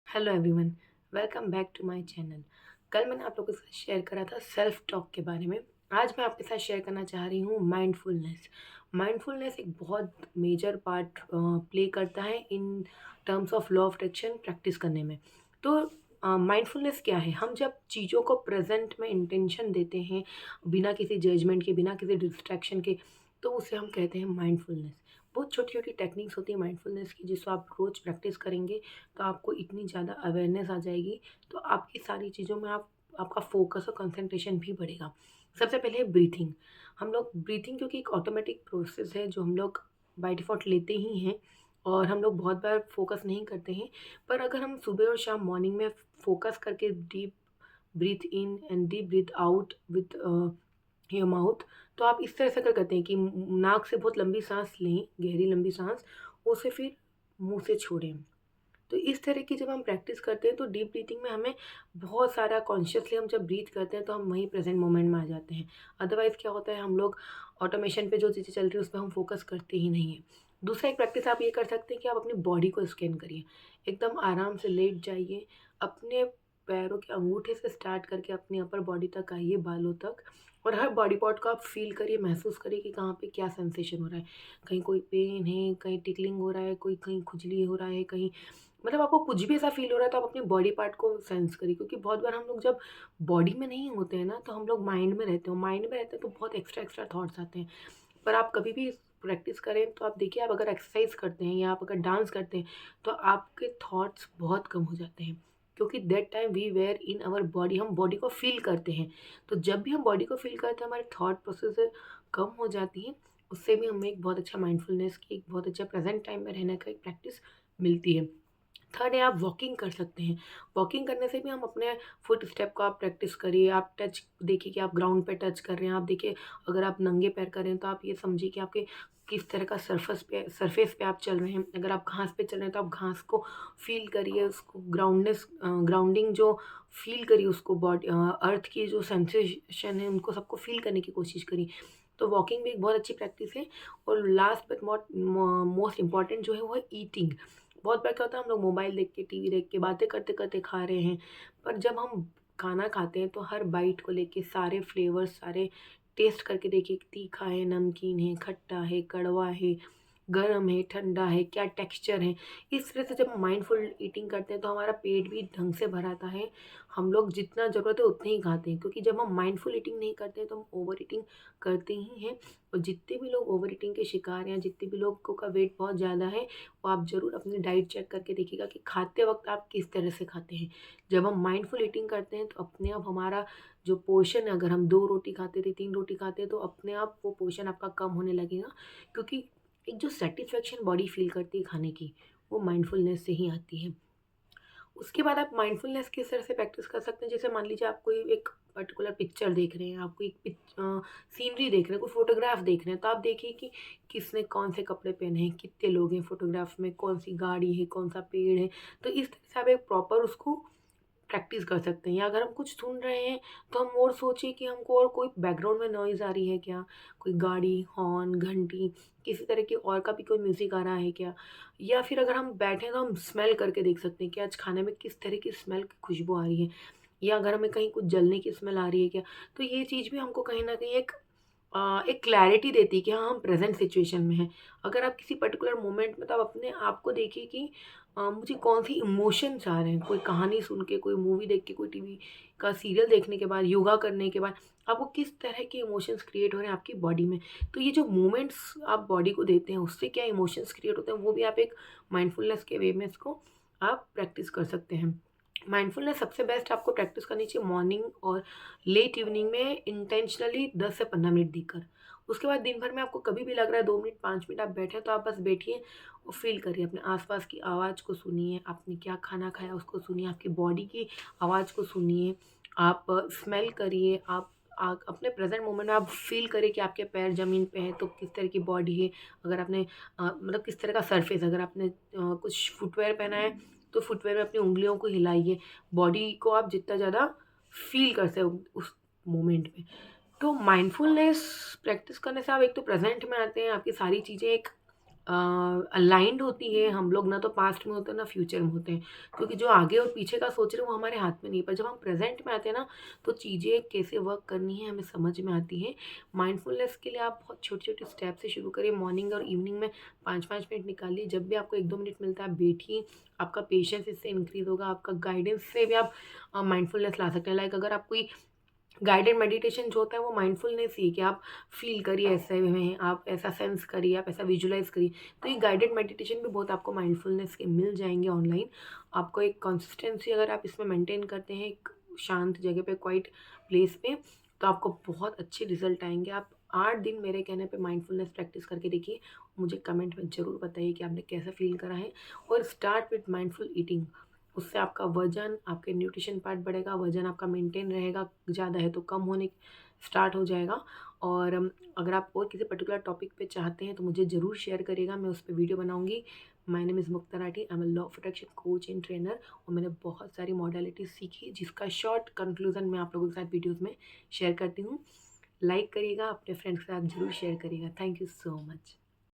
Hello everyone, welcome back to my channel. कल मैंने आप लोगों के साथ शेयर करा था सेल्फ टॉक के बारे में। आज मैं आपके साथ शेयर करना चाह रही हूँ माइंडफुलनेस। माइंडफुलनेस एक बहुत मेजर पार्ट प्ले करता है in terms of law of attraction practice करने में। तो माइंडफुलनेस क्या है? हम जब चीज़ों को प्रेजेंट में इंटेंशन देते हैं, बिना किसी जजमेंट के, बिना किसी डिस्ट्रैक्शन के, तो उसे हम कहते हैं माइंडफुलनेस। बहुत छोटी छोटी टेक्निक्स होती है माइंडफुलनेस की, जिसको आप रोज़ प्रैक्टिस करेंगे तो आपको इतनी ज़्यादा अवेयरनेस आ जाएगी, तो आपकी सारी चीज़ों में आपका फोकस और कंसंट्रेशन भी बढ़ेगा। सबसे पहले है ब्रीथिंग। हम लोग ब्रीथिंग, क्योंकि एक ऑटोमेटिक प्रोसेस है जो हम लोग बाय डिफ़ॉल्ट लेते ही हैं और हम लोग बहुत बार फोकस नहीं करते हैं। पर अगर हम सुबह और शाम मॉर्निंग में फोकस करके deep breath in and deep breath out with your mouth, तो आप इस तरह से अगर करते हैं कि नाक से बहुत लंबी सांस लें, गहरी लंबी सांस, उसे फिर मुंह से छोड़ें। तो इस तरह की जब हम प्रैक्टिस करते हैं तो डीप ब्रीथिंग में हमें बहुत सारा कॉन्शियसली हम जब ब्रीथ करते हैं तो हम वहीं प्रेजेंट मोमेंट में आ जाते हैं। अदरवाइज़ क्या होता है, हम लोग ऑटोमेशन पे जो चीज़ें चल रही है उस पर हम फोकस करते ही नहीं हैं। दूसरा एक प्रैक्टिस आप ये कर सकते हैं कि आप अपनी बॉडी को स्कैन करिए। एकदम आराम से लेट जाइए, अपने पैरों के अंगूठे से स्टार्ट करके अपनी अपर बॉडी तक आइए, बालों तक, और हर बॉडी पार्ट को आप फील करिए, महसूस करिए कि कहाँ पे क्या सेंसेशन हो रहा है। कहीं कोई पेन है, कहीं टिकलिंग हो रहा है, कोई कहीं खुजली हो रहा है, कहीं मतलब आपको कुछ भी ऐसा फ़ील हो रहा है तो आप अपनी बॉडी पार्ट को सेंस करिए। क्योंकि बहुत बार हम लोग जब बॉडी में नहीं होते हैं ना, तो हम लोग माइंड में रहते हो। माइंड में रहते हैं तो बहुत एक्स्ट्रा थॉट्स आते हैं। पर आप कभी भी प्रैक्टिस करें तो आप देखिए, आप अगर एक्सरसाइज करते हैं या आप अगर डांस करते हैं तो आपके थॉट्स बहुत कम हो जाते हैं। क्योंकि that time we were in our body, हम बॉडी को फ़ील करते हैं। तो जब भी हम बॉडी को फ़ील करते हैं, हमारे थॉट प्रोसेस कम हो जाती हैं। उससे भी हमें एक बहुत अच्छा माइंडफुलनेस की, एक बहुत अच्छा प्रेज़ेंट टाइम में रहने का एक प्रैक्टिस मिलती है। थर्ड है, आप वॉकिंग कर सकते हैं। वॉकिंग करने से भी हम अपने फुट स्टेप को आप प्रैक्टिस करिए। आप टच देखिए कि आप ग्राउंड पे टच कर रहे हैं। आप देखिए, अगर आप नंगे पैर कर रहे हैं तो आप ये समझिए कि आपके किस तरह का सरफेस पे आप चल रहे हैं। अगर आप घास पे चल रहे हैं तो आप घास को फ़ील करिए, उसको ग्राउंडिंग जो फ़ील करिए, उसको अर्थ की जो सेंसेशन है उनको सबको फ़ील करने की कोशिश करिए। तो वॉकिंग भी एक बहुत अच्छी प्रैक्टिस है। और last but not most important जो है वो है ईटिंग। बहुत बार क्या होता है, हम लोग मोबाइल देख के, टीवी देख के, बातें करते-करते खा रहे हैं। पर जब हम खाना खाते हैं तो हर बाइट को लेके सारे फ्लेवर्स, सारे टेस्ट करके देखिए कि तीखा है, नमकीन है, खट्टा है, कड़वा है, गरम है, ठंडा है, क्या टेक्सचर है। इस तरह से जब हम माइंडफुल ईटिंग करते हैं तो हमारा पेट भी ढंग से भराता है। हम लोग जितना ज़रूरत है उतना ही खाते हैं, क्योंकि जब हम माइंडफुल ईटिंग नहीं करते हैं तो हम ओवर ईटिंग करते ही हैं। और जितने भी लोग ओवर ईटिंग के शिकार हैं, जितने भी लोगों का वेट बहुत ज़्यादा है, वो आप ज़रूर अपनी डाइट चेक करके देखिएगा कि खाते वक़्त आप किस तरह से खाते हैं। जब हम माइंडफुल ईटिंग करते हैं तो अपने आप हमारा जो पोर्शन है, अगर हम 2 रोटी खाते थे, 3 रोटी खाते हैं, तो अपने आप वो पोर्शन आपका कम होने लगेगा। क्योंकि एक जो सैटिस्फैक्शन बॉडी फ़ील करती है खाने की, वो माइंडफुलनेस से ही आती है। उसके बाद आप माइंडफुलनेस किस तरह से प्रैक्टिस कर सकते हैं, जैसे मान लीजिए आप कोई एक पर्टिकुलर पिक्चर देख रहे हैं, आप कोई सीनरी देख रहे हैं, कोई फ़ोटोग्राफ देख रहे हैं, तो आप देखिए कि किसने कौन से कपड़े पहने हैं, कितने लोग हैं फ़ोटोग्राफ में, कौन-सी गाड़ी है, कौन-सा पेड़ है। तो इस तरह से आप एक प्रॉपर उसको प्रैक्टिस कर सकते हैं। या अगर हम कुछ सुन रहे हैं तो हम और सोचिए कि हमको और कोई बैकग्राउंड में नॉइज़ आ रही है क्या? कोई गाड़ी, हॉर्न, घंटी, किसी तरह की और का भी कोई म्यूज़िक आ रहा है क्या? या फिर अगर हम बैठे हैं तो हम स्मेल करके देख सकते हैं कि आज खाने में किस तरह की स्मेल की खुशबू आ रही है। या अगर हमें कहीं कुछ जलने की स्मेल आ रही है क्या? तो ये चीज़ भी हमको कहीं न कहीं एक क्लैरिटी देती है कि हाँ, हम प्रेज़ेंट सिचुएशन में हैं। अगर आप किसी पर्टिकुलर मोमेंट में, तो आप अपने आप को देखिए कि मुझे कौन-सी इमोशंस आ रहे हैं। कोई कहानी सुन के, कोई मूवी देख के, कोई टीवी का सीरियल देखने के बाद, योगा करने के बाद, आपको किस तरह के इमोशंस क्रिएट हो रहे हैं आपकी बॉडी में। तो ये जो मूवमेंट्स आप बॉडी को देते हैं, उससे क्या इमोशंस क्रिएट होते हैं, वो भी आप एक माइंडफुलनेस के वे में इसको आप प्रैक्टिस कर सकते हैं। माइंडफुलनेस सबसे बेस्ट आपको प्रैक्टिस करनी चाहिए मॉर्निंग और लेट इवनिंग में, इंटेंशनली 10 से 15 मिनट देकर। उसके बाद दिन भर में आपको कभी भी लग रहा है 2 मिनट, 5 मिनट आप बैठे हैं, तो आप बस बैठिए और फ़ील करिए, अपने आस-पास की आवाज़ को सुनिए, आपने क्या खाना खाया उसको सुनिए, आपकी बॉडी की आवाज़ को सुनिए, आप स्मेल करिए, आप अपने प्रेज़ेंट मोमेंट में आप फ़ील करिए कि आपके पैर ज़मीन पे हैं तो किस तरह की बॉडी है। अगर आपने मतलब किस तरह का सरफेस, अगर आपने कुछ फुटवियर पहना है तो फुटवियर में अपनी उँगलियों को हिलाइए। बॉडी को आप जितना ज़्यादा फ़ील करते हो उस मोमेंट में। तो माइंडफुलनेस प्रैक्टिस करने से आप एक तो प्रेज़ेंट में आते हैं, आपकी सारी चीज़ें एक अलाइंड होती है। हम लोग ना तो पास्ट में होते हैं ना फ्यूचर में होते हैं, क्योंकि जो आगे और पीछे का सोच रहे हैं वो हमारे हाथ में नहीं है। पर जब हम प्रेजेंट में आते हैं ना, तो चीज़ें कैसे वर्क करनी है हमें समझ में आती है। माइंडफुलनेस के लिए आप बहुत छोटे छोटे स्टेप से शुरू करिए। मॉर्निंग और इवनिंग में 5-5 मिनट निकालिए। जब भी आपको 1-2 मिनट मिलता है, आप बैठिए। आपका पेशेंस इससे इंक्रीज होगा, आपका गाइडेंस से भी आप माइंडफुलनेस ला सकते हैं। लाइक अगर आप कोई गाइडेड मेडिटेशन जो होता है वो माइंडफुलनेस ही है कि आप फील करिए ऐसे में, आप ऐसा सेंस करिए, आप ऐसा विजुलाइज करिए। तो ये गाइडेड मेडिटेशन भी बहुत आपको माइंडफुलनेस के मिल जाएंगे ऑनलाइन। आपको एक कंसिस्टेंसी अगर आप इसमें मेंटेन करते हैं एक शांत जगह पे, क्वाइट प्लेस पे, तो आपको बहुत अच्छे रिजल्ट आएंगे। आप 8 दिन मेरे कहने पे माइंडफुलनेस प्रैक्टिस करके देखिए। मुझे कमेंट में ज़रूर बताइए कि आपने कैसा फील करा है। और स्टार्ट विथ माइंडफुल ईटिंग। उससे आपका वज़न, आपके न्यूट्रिशन पार्ट बढ़ेगा, वज़न आपका मेंटेन रहेगा, ज़्यादा है तो कम होने स्टार्ट हो जाएगा। और अगर आप और किसी पर्टिकुलर टॉपिक पे चाहते हैं तो मुझे ज़रूर शेयर करिएगा, मैं उस पे वीडियो बनाऊँगी। My name is Mukta Rathi, I am a law of attraction coach and trainer, और मैंने बहुत सारी मॉडलिटीज़ सीखी जिसका शॉर्ट कंक्लूज़न मैं आप लोगों के साथ वीडियोज़ में शेयर करती हूँ। लाइक करिएगा, अपने फ्रेंड्स के साथ ज़रूर शेयर करिएगा। Thank you so much.